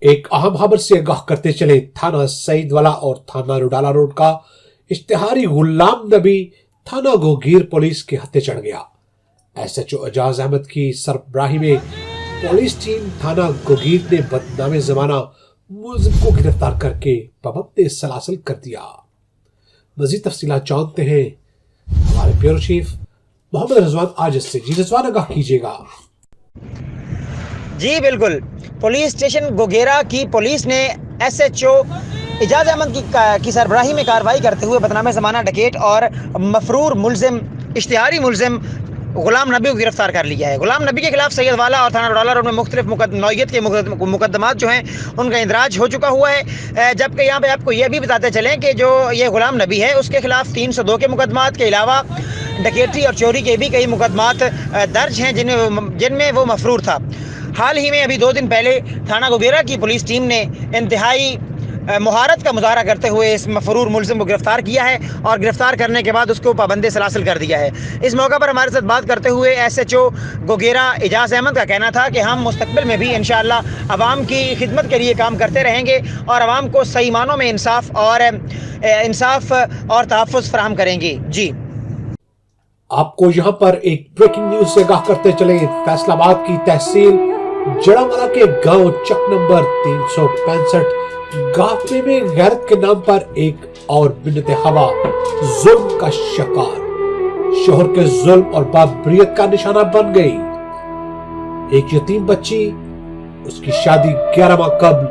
ایک اہم خبر سے آگاہ کرتے چلے، تھانہ سعید والا اور تھانہ روڈالہ روڈ کا اشتہاری غلام نبی تھانہ گوگیر پولیس کے ہتھے چڑھ گیا۔ ایس ایچ او اعجاز احمد کی سربراہی میں پولیس ٹیم تھانہ گوگیر نے بدنام زمانہ ملزم کو گرفتار کر کے پابند سلاسل کر دیا۔ مزید تفصیلات جانتے ہیں ہمارے بیورو چیف محمد رضوان آجز سے۔ جی رضوان، آگاہ کیجیے گا۔ جی بالکل، پولیس اسٹیشن گوگیرا کی پولیس نے ایس ایچ او اعجاز احمد کی سربراہی میں کارروائی کرتے ہوئے بدنام زمانہ ڈکیٹ اور مفرور ملزم اشتہاری ملزم غلام نبی کو گرفتار کر لیا ہے۔ غلام نبی کے خلاف سید والا اور تھانہ روڈالہ روڈ میں مختلف نوعیت کے مقدمات جو ہیں ان کا اندراج ہو چکا ہوا ہے، جبکہ یہاں پہ آپ کو یہ بھی بتاتے چلیں کہ جو یہ غلام نبی ہے اس کے خلاف 302 کے مقدمات کے علاوہ ڈکیٹی اور چوری کے بھی کئی مقدمات درج ہیں جن میں وہ مفرور تھا۔ حال ہی میں ابھی 2 دن پہلے تھانہ گوگیرا کی پولیس ٹیم نے انتہائی مہارت کا مظاہرہ کرتے ہوئے اس مفرور ملزم کو گرفتار کیا ہے اور گرفتار کرنے کے بعد اس کو پابند سلاسل کر دیا ہے۔ اس موقع پر ہمارے ساتھ بات کرتے ہوئے ایس ایچ او گوگیرا اعجاز احمد کا کہنا تھا کہ ہم مستقبل میں بھی انشاءاللہ عوام کی خدمت کے لیے کام کرتے رہیں گے اور عوام کو صحیح معنوں میں انصاف اور تحفظ فراہم کریں گے۔ جی آپ کو یہاں پر ایک بریکنگ نیوز سے آگاہ کرتے چلیں۔ فیصل آباد کی تحصیل جڑامالہ کے گاؤں چک نمبر 365 گافے میں غیرت کے نام پر ایک اور بنت ہوا ظلم کا شکار، شوہر کے ظلم اور بابریت کا نشانہ بن گئی۔ ایک یتیم بچی، اس کی شادی 11 ماہ قبل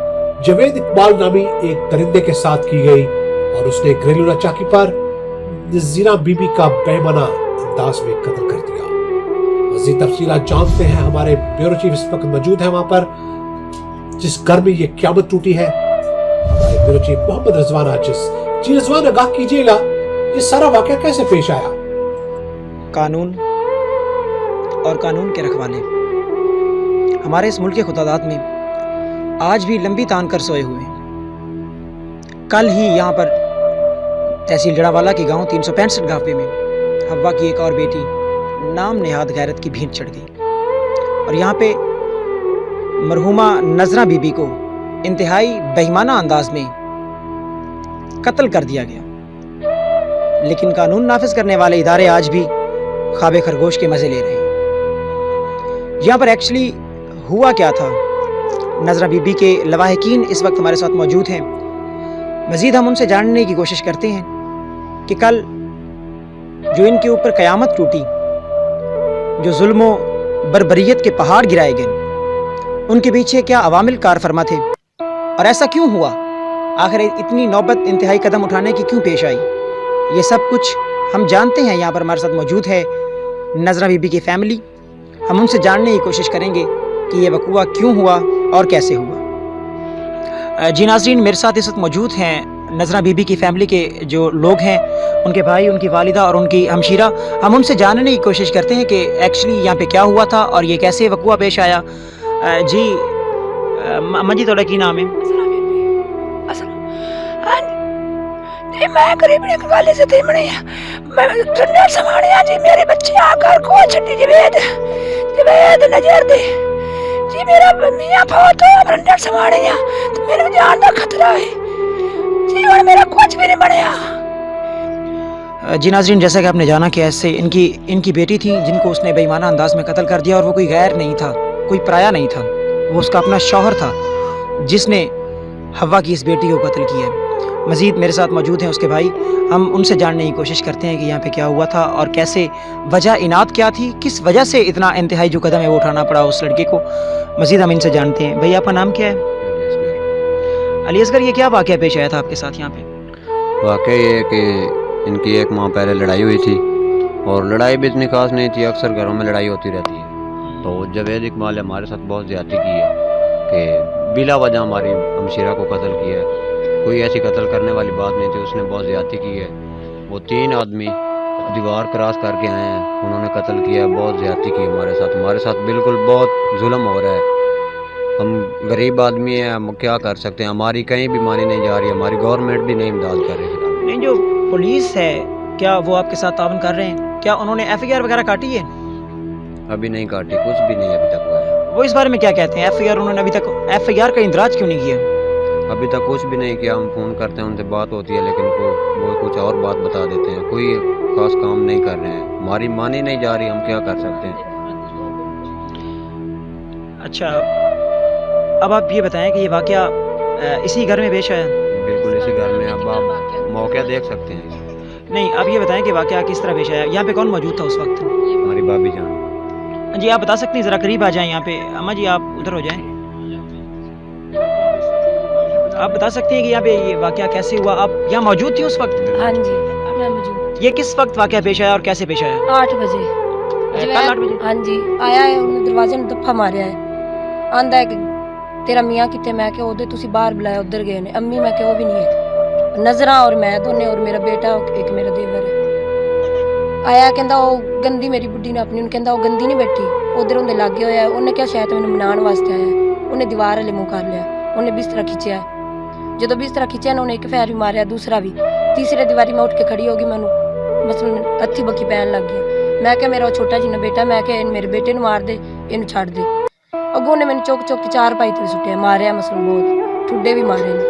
جوید اقبال نامی ایک درندے کے ساتھ کی گئی اور اس نے گھریلو ناچاکی پر نذیرہ بی بی کا بہیمانہ انداز میں قتل کر دیا۔ مزید تفصیلات جانتے ہیں، ہمارے بیورو چیف اس وقت موجود ہے وہاں پر جس گھر میں یہ قیامت ٹوٹی ہے، ہمارے بیورو چیف محمد رضوان آجز۔ جی رضوان، آگاہ کیجیے گا یہ سارا واقعہ کیسے پیش آیا؟ قانون اور قانون کے رکھوالے ہمارے اس ملک کے خداداد میں آج بھی لمبی تان کر سوئے ہوئے ہیں۔ کل ہی یہاں پر تحصیل جڑامالہ کے گاؤں 365 گافے میں حوا کی ایک اور بیٹی نام نہاد غیرت کی بھینٹ چڑھ گئی اور یہاں پہ مرحومہ نذرہ بی بی کو انتہائی بہیمانہ انداز میں قتل کر دیا گیا، لیکن قانون نافذ کرنے والے ادارے آج بھی خواب خرگوش کے مزے لے رہے ہیں۔ یہاں پر ایکچولی ہوا کیا تھا، نذرہ بی بی کے لواحقین اس وقت ہمارے ساتھ موجود ہیں۔ مزید ہم ان سے جاننے کی کوشش کرتے ہیں کہ کل جو ان کے اوپر قیامت ٹوٹی، جو ظلم و بربریت کے پہاڑ گرائے گئے، ان کے پیچھے کیا عوامل کار فرما تھے اور ایسا کیوں ہوا؟ آخر اتنی نوبت انتہائی قدم اٹھانے کی کیوں پیش آئی؟ یہ سب کچھ ہم جانتے ہیں۔ یہاں پر ہمارے ساتھ موجود ہے نذرہ بی بی کی فیملی، ہم ان سے جاننے کی کوشش کریں گے کہ یہ وقوعہ کیوں ہوا اور کیسے ہوا۔ جی ناظرین، میرے ساتھ اس وقت موجود ہیں نذرہ بی بی کی فیملی کے جو لوگ ہیں، ان کے بھائی، ان کی والدہ اور ان کی ہمشیرہ۔ ہم ان سے جاننے کی کوشش کرتے ہیں کہ ایکچولی یہاں پہ کیا ہوا تھا اور یہ کیسے وقوعہ پیش آیا۔ جی اماں جی، تھوڑا کی نام ہے؟ میں قریباً ایک گل سے تھی بنی میں ٹھنڈے سمانے جی میرے بچے آ کر کو چھٹی جوید نظر دے جی میرا میاں فوت ہو ٹھنڈے سمانے تو میرے جان کا خطرہ ہے جی، اور میرا کچھ بھی نہیں بنیا۔ جی ناظرین، جیسا کہ آپ نے جانا کہ ایسے ان کی بیٹی تھی جن کو اس نے بے ایمانہ انداز میں قتل کر دیا، اور وہ کوئی غیر نہیں تھا، کوئی پرایا نہیں تھا، وہ اس کا اپنا شوہر تھا جس نے حوا کی اس بیٹی کو قتل کیا ہے۔ مزید میرے ساتھ موجود ہیں اس کے بھائی، ہم ان سے جاننے کی کوشش کرتے ہیں کہ یہاں پہ کیا ہوا تھا اور کیسے وجہ اناد کیا تھی، کس وجہ سے اتنا انتہائی جو قدم ہے وہ اٹھانا پڑا اس لڑکے کو۔ مزید ہم ان سے جانتے ہیں۔ بھائی، آپ کا نام کیا ہے؟ علی اصغر، یہ کیا واقعہ پیش آیا تھا آپ کے ساتھ یہاں پہ؟ واقعہ یہ ہے کہ ان کی 1 ماہ پہلے لڑائی ہوئی تھی، اور لڑائی بھی اتنی خاص نہیں تھی، اکثر گھروں میں لڑائی ہوتی رہتی ہے۔ تو جوید اقبال ہمارے ساتھ بہت زیادتی کی ہے کہ بلا وجہ ہماری ہمشیرہ کو قتل کیا ہے۔ کوئی ایسی قتل کرنے والی بات نہیں تھی، اس نے بہت زیادتی کی ہے۔ وہ 3 آدمی دیوار کراس کر کے آئے ہیں، انہوں نے قتل کیا ہے، بہت زیادتی کی ہمارے ساتھ بالکل بہت ظلم ہو رہا ہے۔ ہم غریب آدمی ہیں، ہم کیا کر سکتے ہیں، ہماری کہیں بھی مانی نہیں جا رہی، ہماری گورنمنٹ بھی نہیں امداد کر رہی۔ نہیں، جو پولیس ہے کیا وہ آپ کے ساتھ تعاون کر رہے ہیں؟ کیا انہوں نے ایف آئی آر وغیرہ کاٹی ہے؟ ابھی نہیں کاٹی، کچھ بھی نہیں ابھی تک ہوا ہے۔ वो इस बारे में क्या कहते हैं? FIR उन्होंने अभी तक FIR का इंदराज क्यों नहीं किया? अभी तक कुछ भी नहीं किया। हम फ़ोन करते हैं, उनसे बात होती है, लेकिन वो कुछ और बात बता देते हैं। कोई खास काम नहीं कर रहे हैं। हमारी मानी नहीं जा रही, हम क्या कर सकते हैं। अच्छा, अब आप ये बताएं कि ये वाक़या इसी घर में पेश आया? बिल्कुल इसी घर में। अब आप मौका देख सकते हैं। नहीं, आप ये बताएं कि वाक़या किस तरह पेश आया? यहाँ पे कौन मौजूद था उस वक्त? हमारी भाभी जान। जी, आप बता सकती हैं, ज़रा करीब आ जाएं यहाँ पे। अम्मा जी, आप उधर हो जाएं। आप बता सकती हैं कि यहाँ पे ये वाक़या कैसे हुआ? आप यहाँ मौजूद थी उस वक्त? हाँ जी, मैं मौजूद। ये किस वक्त वाक़या पेश आया और कैसे पेश आया? 8 बजे। कल 8 बजे? हाँ जी, आया है, ਉਹਨੇ ਦਰਵਾਜ਼ੇ ਨੂੰ ਧੱਫਾ ਮਾਰਿਆ ਹੈ। ਆਂਦਾ ਹੈ ਕਿ ਤੇਰਾ ਮੀਆਂ ਕਿੱਥੇ? ਮੈਂ ਕਿਹਾ ਉਹਦੇ ਤੁਸੀਂ ਬਾਹਰ ਬੁਲਾਇਆ, ਉੱਧਰ ਗਏ ਨੇ। ਅੰਮੀ ਮੈਂ ਕਿਹਾ ਉਹ ਵੀ ਨਹੀਂ ਹੈ। ਨਜ਼ਰਾਂ ਔਰ ਮੈਂ ਦੋਨੇ ਔਰ ਮੇਰਾ ਬੇਟਾ ਇੱਕ ਮੇਰਾ ਦੇਵਰ ਹੈ। ਆਇਆ ਕਹਿੰਦਾ ਉਹ ਗੰਦੀ ਮੇਰੀ ਬੁੱਢੀ ਨੇ ਆਪਣੀ ਨੂੰ ਕਹਿੰਦਾ ਉਹ ਗੰਦੀ ਨਹੀਂ ਬੈਠੀ, ਉਧਰ ਉਹਦੇ ਲਾਗੇ ਹੋਇਆ ਹੈ। ਉਹਨੇ ਕਿਹਾ ਸ਼ਾਇਦ ਮੈਨੂੰ ਮਨਾਉਣ ਵਾਸਤੇ ਆਇਆ ਹੈ। ਉਹਨੇ ਦੀਵਾਰ ਵਾਲੇ ਮੂੰਹ ਕਰ ਲਿਆ। ਉਹਨੇ ਬਿਸਤਰਾ ਖਿੱਚਿਆ। ਜਦੋਂ ਬਿਸਤਰਾ ਖਿੱਚਿਆ ਨਾ ਉਹਨੇ ਇੱਕ ਫੈਰ ਵੀ ਮਾਰਿਆ, ਦੂਸਰਾ ਵੀ। ਤੀਸਰੇ ਦੀਵਾਰੀ ਮੈਂ ਉੱਠ ਕੇ ਖੜੀ ਹੋ ਗਈ, ਮੈਨੂੰ ਮਸਲਨ ਅੱਥੀ ਬੱਕੀ ਪੈਣ ਲੱਗ ਗਈ। ਮੈਂ ਕਿਹਾ ਮੇਰਾ ਉਹ ਛੋਟਾ ਜਿਹਾ ਬੇਟਾ, ਮੈਂ ਕਿਹਾ ਮੇਰੇ ਬੇਟੇ ਨੂੰ ਮਾਰ ਦੇ, ਇਹਨੂੰ ਛੱਡ ਦੇ। ਅੱਗੋਂ ਨੇ ਮੈਨੂੰ ਚੁੱਕ ਚੁੱਕ ਕੇ 4 ਪਾਈ ਤੇ ਸੁੱਟਿਆ, ਮਾਰਿਆ ਮਸਲਨ ਬਹੁਤ, ਠੁੱਡੇ ਵੀ ਮਾਰੇ ਨੇ।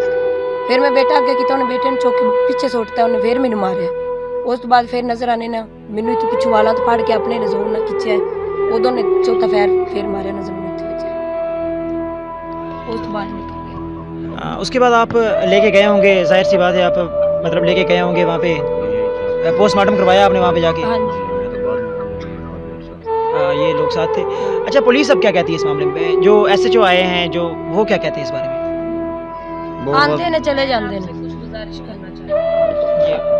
ਫਿਰ ਮੈਂ ਬੇਟਾ ਅੱਗੇ ਕੀਤਾ, ਉਹਨੇ ਬੇਟੇ ਨੂੰ ਚੁੱਕ ਕੇ ਪਿੱਛੇ ਸੁੱਟਤਾ, ਉਹਨੇ ਫਿਰ ਮੈਨੂੰ ਮਾਰਿਆ। ਉਸ ਤੋਂ ਬਾਅਦ ਫਿਰ ਨਜ਼ਰ ਆਨੇ ਨਾ ਮੈਨੂੰ ਇੱਥੇ ਪਿੱਛੋਂ ਵਾਲਾਂ ਤੋਂ ਫੜ ਕੇ ਆਪਣੇ ਨੇ ਜ਼ੋਰ ਨਾਲ ਖਿੱਚਿਆ। ਉਦੋਂ ਨੇ ਚੌਥਾ ਫਿਰ ਮਾਰਿਆ, ਨਜ਼ਰ ਨੂੰ ਇੱਥੇ ਵੱਜਿਆ। ਉਸ ਤੋਂ ਬਾਅਦ ਨਿਕਲ ਗਿਆ। उसके बाद आप लेके गए होंगे, जाहिर सी बात है, आप मतलब लेके गए होंगे वहाँ पे, पोस्टमार्टम करवाया आपने वहाँ पे जाके? हाँ जी। ये लोग साथ थे। अच्छा, पुलिस अब क्या कहती है इस मामले में? जो SHO आए हैं, जो वो क्या कहते हैं इस बारे में? आते ने चले जाते ने।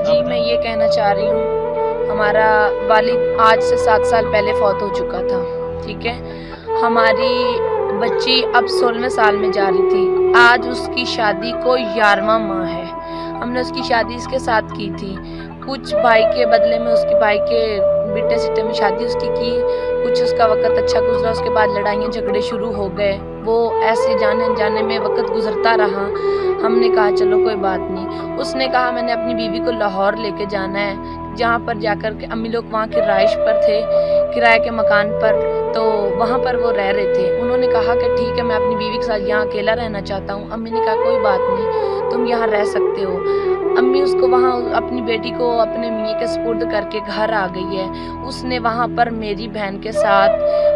जी, मैं ये कहना चाह रही हूँ, हमारा वालिद आज से 7 साल पहले फौत हो चुका था, ठीक है। हमारी बच्ची अब 16वें साल में जा रही थी। आज उसकी शादी को 11वां माह है। हमने उसकी शादी इसके साथ की थी। कुछ भाई के बदले में उसकी भाई के बेटे सिटे में शादी उसकी की। कुछ उसका वक्त अच्छा गुजरा, उसके बाद लड़ाइयाँ झगड़े शुरू हो गए। वो ऐसे जाने अनजाने में वक्त गुजरता रहा। हमने कहा चलो कोई बात नहीं। उसने कहा मैंने अपनी बीवी को लाहौर लेके जाना है, जहाँ पर जाकर के अम्मी लोग वहाँ की रिहाइश पर थे, किराए के मकान पर, तो वहाँ पर वो रह रहे थे। उन्होंने कहा कि ठीक है, मैं अपनी बीवी के साथ यहाँ अकेला रहना चाहता हूँ। अम्मी ने कहा कोई बात नहीं, तुम यहाँ रह सकते हो। अम्मी उसको वहाँ अपनी बेटी को अपने मियाँ के सुपुर्द करके घर आ गई है। उसने वहाँ पर मेरी बहन के साथ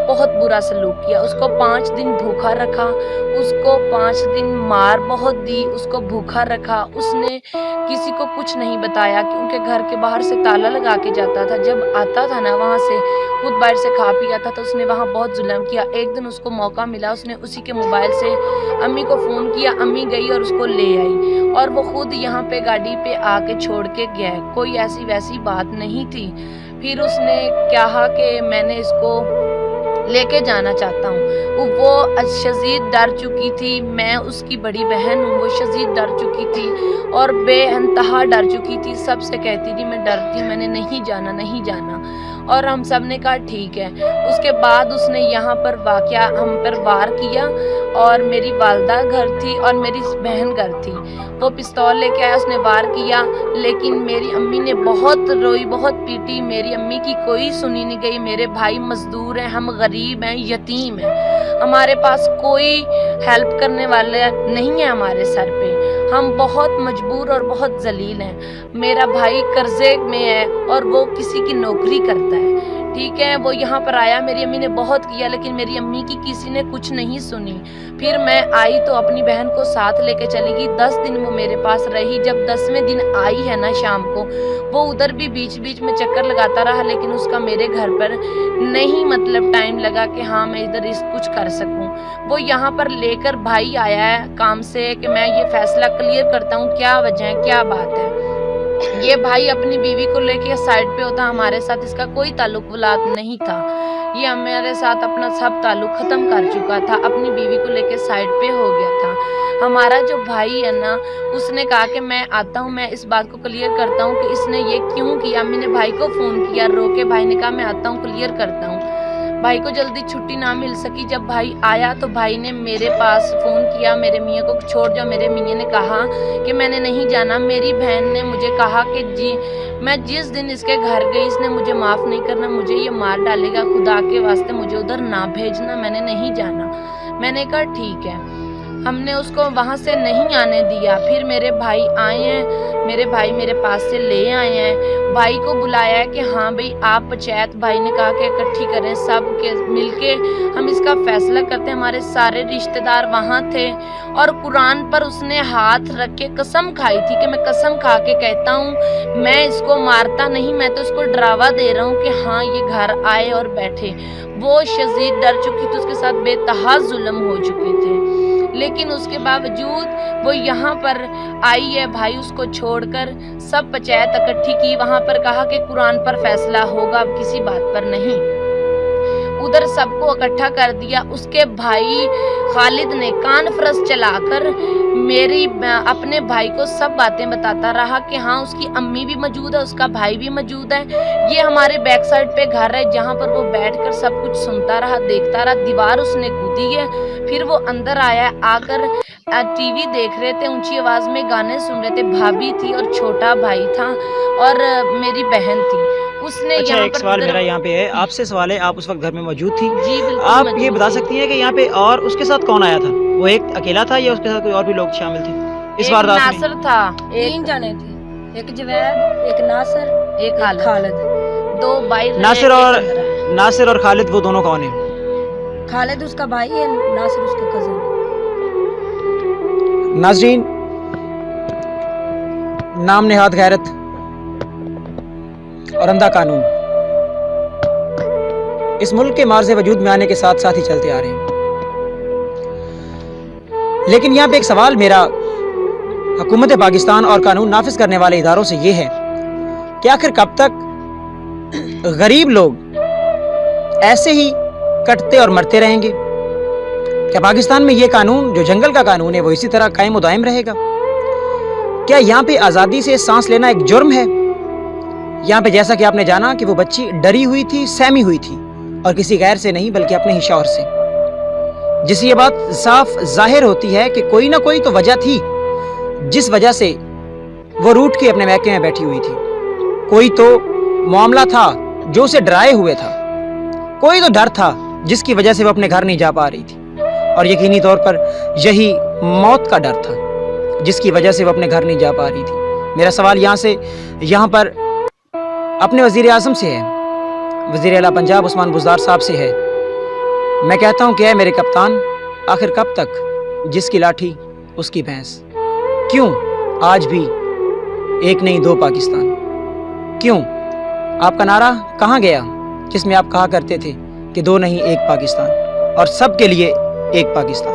बहुत बुरा सलूक किया। उसको 5 दिन भूखा रखा, उसको 5 दिन मार बहुत दी, उसको भूखा रखा। उसने किसी को कुछ नहीं बताया कि उनके घर के बाहर से ताला लगा के जाता था। जब आता था ना वहाँ से, खुद बाहर से खा पी आता था। उसने वहाँ बहुत जुल्म किया। एक दिन उसको मौका मिला, उसने उसी के मोबाइल से अम्मी को फ़ोन किया। अम्मी गई और उसको ले आई, और वो खुद यहाँ पे गाड़ी पे आके छोड़ के गया। कोई ऐसी वैसी बात नहीं थी। फिर उसने कहा कि मैंने इसको लेके जाना चाहता हूँ। वो शदीद डर चुकी थी। मैं उसकी बड़ी बहन हूँ, वो शदीद डर चुकी थी और बेइंतहा डर चुकी थी। सबसे कहती थी मैं डरती हूँ, मैंने नहीं जाना, नहीं जाना। और हम सब ने कहा ठीक है। उसके बाद उसने यहाँ पर वाक़या हम पर वार किया, और मेरी वालदा घर थी और मेरी बहन घर थी। वो पिस्तौल लेके आया, उसने वार किया, लेकिन मेरी अम्मी ने बहुत रोई, बहुत पीटी। मेरी अम्मी की कोई सुनी नहीं गई। मेरे भाई मजदूर हैं, हम गरीब हैं, यतीम हैं, हमारे पास कोई हेल्प करने वाले नहीं है हमारे सर पे। हम बहुत मजबूर और बहुत जलील हैं। मेरा भाई कर्जे में है और वो किसी की नौकरी करता है, ठीक है। वो यहाँ पर आया, मेरी अम्मी ने बहुत किया, लेकिन मेरी अम्मी की किसी ने कुछ नहीं सुनी। फिर मैं आई तो अपनी बहन को साथ लेके चली गई। 10 दिन वो मेरे पास रही। जब 10वें दिन आई है ना शाम को, वो उधर भी बीच बीच में चक्कर लगाता रहा, लेकिन उसका मेरे घर पर नहीं मतलब टाइम लगा कि हाँ मैं इधर इस कुछ कर सकूं। वो यहाँ पर लेकर भाई आया है काम से कि मैं ये फैसला क्लियर करता हूँ, क्या वजह है, क्या बात है। ये भाई अपनी बीवी को लेके साइड पे होता, हमारे साथ इसका कोई ताल्लुक वलात नहीं था। ये हमारे साथ अपना सब ताल्लुक ख़त्म कर चुका था, अपनी बीवी को लेके साइड पे हो गया था। हमारा जो भाई है ना, उसने कहा कि मैं आता हूँ, मैं इस बात को क्लियर करता हूँ कि इसने ये क्यों किया। मैंने भाई को फ़ोन किया रो के, भाई ने कहा मैं आता हूँ, क्लियर करता हूँ। भाई को जल्दी छुट्टी ना मिल सकी। जब भाई आया तो भाई ने मेरे पास फ़ोन किया, मेरे मियाँ को छोड़ जाओ। मेरे मियाँ ने कहा कि मैंने नहीं जाना। मेरी बहन ने मुझे कहा कि जी मैं जिस दिन इसके घर गई इसने मुझे माफ़ नहीं करना, मुझे ये मार डालेगा, खुदा के वास्ते मुझे उधर ना भेजना, मैंने नहीं जाना। मैंने कहा ठीक है। हमने उसको वहाँ से नहीं आने दिया। फिर मेरे भाई आए हैं, मेरे भाई मेरे पास से ले आए हैं। भाई को बुलाया है कि हाँ भाई आप पंचायत, भाई ने कहा कि इकट्ठी करें, सब के मिलके हम इसका फैसला करते हैं। हमारे सारे रिश्तेदार वहाँ थे और कुरान पर उसने हाथ रख के कसम खाई थी कि मैं कसम खा के कहता हूँ मैं इसको मारता नहीं, मैं तो इसको डरावा दे रहा हूँ कि हाँ ये घर आए और बैठे। वो शदीद डर चुकी थी, उसके साथ बेतहा जुल्म हो चुके थे, लेकिन उसके बावजूद वो यहाँ पर आई है। भाई उसको छोड़कर सब पंचायत इकट्ठी की, वहाँ पर कहा कि कुरान पर फैसला होगा, अब किसी बात पर नहीं। उधर सबको इकट्ठा कर दिया। उसके भाई खालिद ने कॉन्फ्रेंस चलाकर मेरी अपने भाई को सब बातें बताता रहा कि हाँ उसकी अम्मी भी मौजूद है, उसका भाई भी मौजूद है, ये हमारे बैक साइड पे घर है, जहाँ पर वो बैठकर सब कुछ सुनता रहा, देखता रहा। दीवार उसने कूदी है। फिर वो अंदर आया, आकर टीवी देख रहे थे, ऊंची आवाज में गाने सुन रहे थे। भाभी थी और छोटा भाई था और मेरी बहन थी। उसने अच्छा, यहाँ एक पर सवाल मेरा यहाँ पे है, आपसे सवाल है, आप उस वक्त घर में मौजूद थी? जी बिल्कुल आप मौजूद ये बता थी। सकती हैं कि यहाँ पे और उसके साथ कौन आया था? वो एक अकेला था या उसके साथ कोई और भी लोग शामिल थे इस एक वारदात में? नासर था, 3 जाने थे, एक जवैद, एक नासर, एक एक खालिद। 2 भाई रहे, नासिर एक और अंदर है। नासिर और खालिद वो दोनों कौन है? खालिद उसका भाई है, नासर उसका कजन। नाजरीन, नाम नेहाद गैरत और अंधा कानून इस मुल्क के मार्ज़े वजूद में आने के साथ साथ ही चलते आ रहे हैं। लेकिन यहाँ पे एक सवाल मेरा हुकूमत पाकिस्तान और कानून नाफिज करने वाले इदारों से ये है कि आखिर कब तक गरीब लोग ऐसे ही कटते और मरते रहेंगे? क्या पाकिस्तान में ये कानून जो जंगल का कानून है वो इसी तरह कायम और दायम रहेगा? क्या यहाँ पे आज़ादी से सांस लेना एक जुर्म है? यहाँ पे जैसा कि आपने जाना कि वो बच्ची डरी हुई थी, सहमी हुई थी, और किसी गैर से नहीं बल्कि अपने ही शौहर से, जिससे ये बात साफ जाहिर होती है कि कोई ना कोई तो वजह थी जिस वजह से वो रूठ के अपने मैके में बैठी हुई थी। कोई तो मामला था जो उसे डराए हुए था, कोई तो डर था जिसकी वजह से वो अपने घर नहीं जा पा रही थी, और यकीनी तौर पर यही मौत का डर था जिसकी वजह से वो अपने घर नहीं जा पा रही थी। मेरा सवाल यहाँ पर अपने वज़ीर आज़म से है, वज़ीर आला पंजाब उस्मान बुज़दार साहब से है। मैं कहता हूँ कि है मेरे कप्तान, आखिर कब तक जिसकी लाठी उसकी भैंस? क्यों आज भी एक नहीं 2 पाकिस्तान? क्यों आपका नारा कहाँ गया जिसमें आप कहा करते थे कि 2 नहीं 1 पाकिस्तान और सबके लिए 1 पाकिस्तान?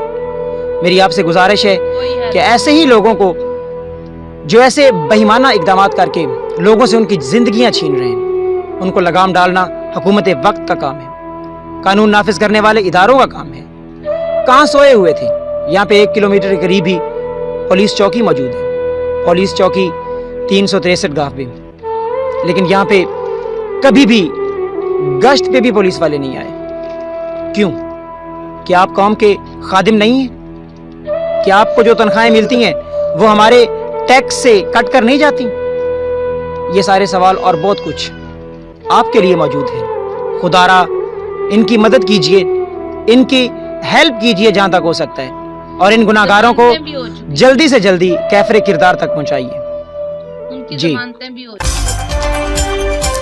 मेरी आपसे गुजारिश है कि ऐसे ही लोगों को जो ऐसे बेईमाना इक़दामात करके लोगों से उनकी ज़िंदगियाँ छीन रहे हैं, उनको लगाम डालना हुकूमत वक्त का काम है, कानून नाफिज करने वाले इदारों का काम है। कहाँ सोए हुए थे? यहाँ पे 1 किलोमीटर के करीब ही पुलिस चौकी मौजूद है, पुलिस चौकी 363 गाँव पे, लेकिन यहाँ पे कभी भी गश्त पे भी पुलिस वाले नहीं आए। क्यों? क्या आप कौम के खादिम नहीं हैं? क्या आपको जो तनख्वाहें मिलती हैं वो हमारे टैक्स से कट कर नहीं जाती? ये सारे सवाल और बहुत कुछ आपके लिए मौजूद है। खुदारा इनकी मदद कीजिए, इनकी हेल्प कीजिए जहां तक हो सकता है, और इन गुनाहगारों को जल्दी से जल्दी कैफरे किरदार तक पहुंचाइए। उनकी जी। जमानतें भी हो चुकी हैं।